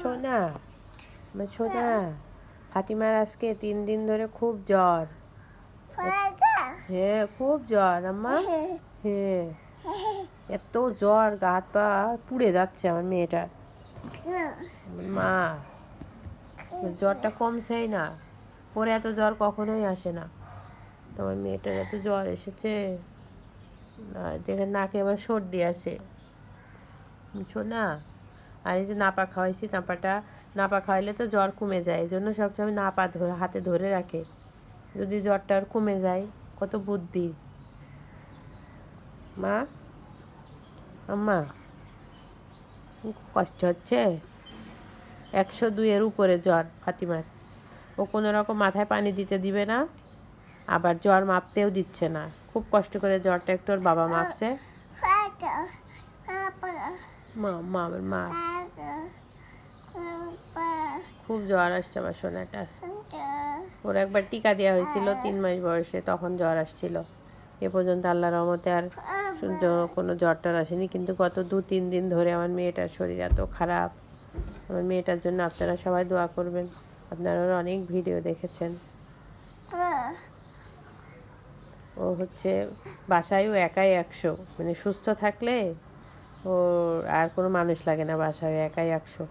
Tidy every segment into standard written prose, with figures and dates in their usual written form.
সোনা, সোনা, ফাতিমার আজকে 3 দিন ধরে খুব জ্বর। হ্যাঁ, খুব জ্বর আম্মা। হ্যাঁ, এত জ্বর, গা হাত পা পুড়ে যাচ্ছে আমার মেয়েটার। মা, জ্বরটা কমছেই না। ওর এত জ্বর কখনোই আসে না। তোমার মেয়েটার এত জ্বর এসেছে, দেখে নাকে আবার সর্দি আছে। বুঝছো না? আর এই যে নাপা খাওয়াইছি, নাপা খাওয়াইলে তো জ্বর কমে যায়, এই জন্য সবসময় নাপা হাতে ধরে রাখে, যদি জ্বরটা আর কমে যায়। কত বুদ্ধি। মা, আম্মা, কষ্ট হচ্ছে। 102-এর উপরে জ্বর ফাতিমার। ও কোনো রকম মাথায় পানি দিতে দিবে না, আবার জ্বর মাপতেও দিচ্ছে না। খুব কষ্ট করে জ্বরটা একটু ওর বাবা মাপছে। মা খুব জ্বর আসছে আমার সোনাটা। ওর একবার টিকা দেওয়া হয়েছিল 3 মাস বয়সে, তখন জ্বর আসছিল। এ পর্যন্ত আল্লাহর রহমতে আর কোনো জ্বর টর আসেনি, কিন্তু গত 2-3 দিন ধরে আমার মেয়েটার শরীর এত খারাপ। আমার মেয়েটার জন্য আপনারা সবাই দোয়া করবেন। আপনারা অনেক ভিডিও দেখেছেন। ও হচ্ছে বাসায়ও একাই 100, মানে সুস্থ থাকলে ওর আর কোনো মানুষ লাগে না, বাসায় একাই 100।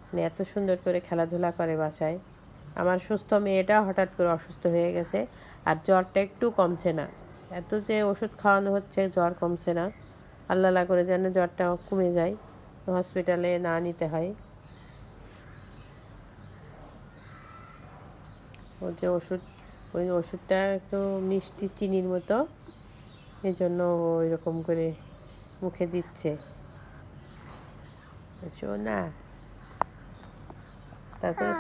মানে এত সুন্দর করে খেলাধুলা করে বাসায়। আমার সুস্থ মেয়েটা হঠাৎ করে অসুস্থ হয়ে গেছে, আর জ্বরটা একটু কমছে না। এত যে ওষুধ খাওয়ানো হচ্ছে, জ্বর কমছে না। আল্লাহ করে যেন জ্বরটা কমে যায়, হসপিটালে না নিতে হয়। ও যে ওই ওষুধটা একটু মিষ্টি চিনির মতো, এই জন্য ওই রকম করে মুখে দিচ্ছে। বুঝছো না? তারপরে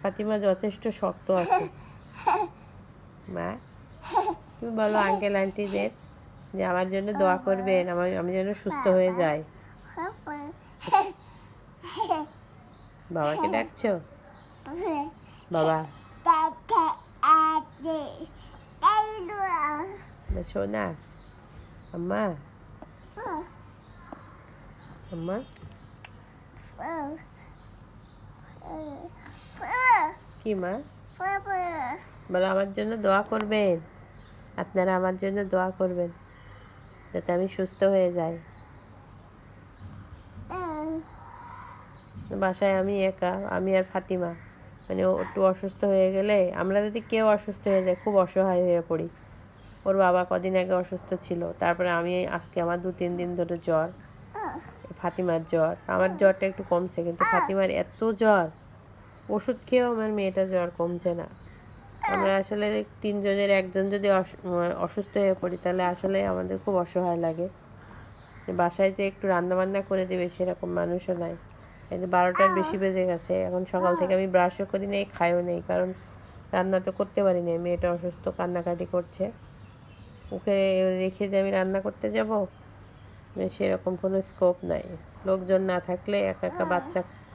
ফাতিমা যথেষ্ট শক্ত আছে। মা, তুমি বলো আঙ্কেল আন্টিদের যে আমার জন্য দোয়া করবেন, আমি যেন সুস্থ হয়ে যাই। বাবাকে ডাকছো? বাবা, সোনা, আম্মা, আম্মা, কি মা? বলো আমার জন্য দোয়া করবেন, আপনারা আমার জন্য দোয়া করবেন যাতে আমি সুস্থ হয়ে যাই। বাসায় আমি একা, আমি আর ফাতিমা। মানে ও একটু অসুস্থ হয়ে গেলে, আমরা যদি কেউ অসুস্থ হয়ে যায় খুব অসহায় হয়ে পড়ি। ওর বাবা কদিন আগে অসুস্থ ছিল, তারপরে আমি আজকে আমার 2-3 দিন ধরে জ্বর। ফাতিমার জ্বর, আমার জ্বরটা একটু কমছে, কিন্তু ফাতিমার এত জ্বর, ওষুধ খেয়েও আমার মেয়েটার জ্বর কমছে না। আমরা আসলে 3 জনের 1 জন যদি অসুস্থ হয়ে পড়ি, তাহলে আসলে আমাদের খুব অসহায় লাগে। বাসায় যে একটু রান্নাবান্না করে দেবে সেরকম মানুষও নাই। এই যে 12টার বেশি বেজে গেছে, এখন সকাল থেকে আমি ব্রাশও করি নেই, খাইও নেই, কারণ রান্না তো করতে পারি না। মেয়েটা অসুস্থ, কান্নাকাটি করছে, ওকে রেখে যে আমি রান্না করতে যাব সেরকম কোনো স্কোপ নাই। লোকজন না থাকলে একা একা বাচ্চা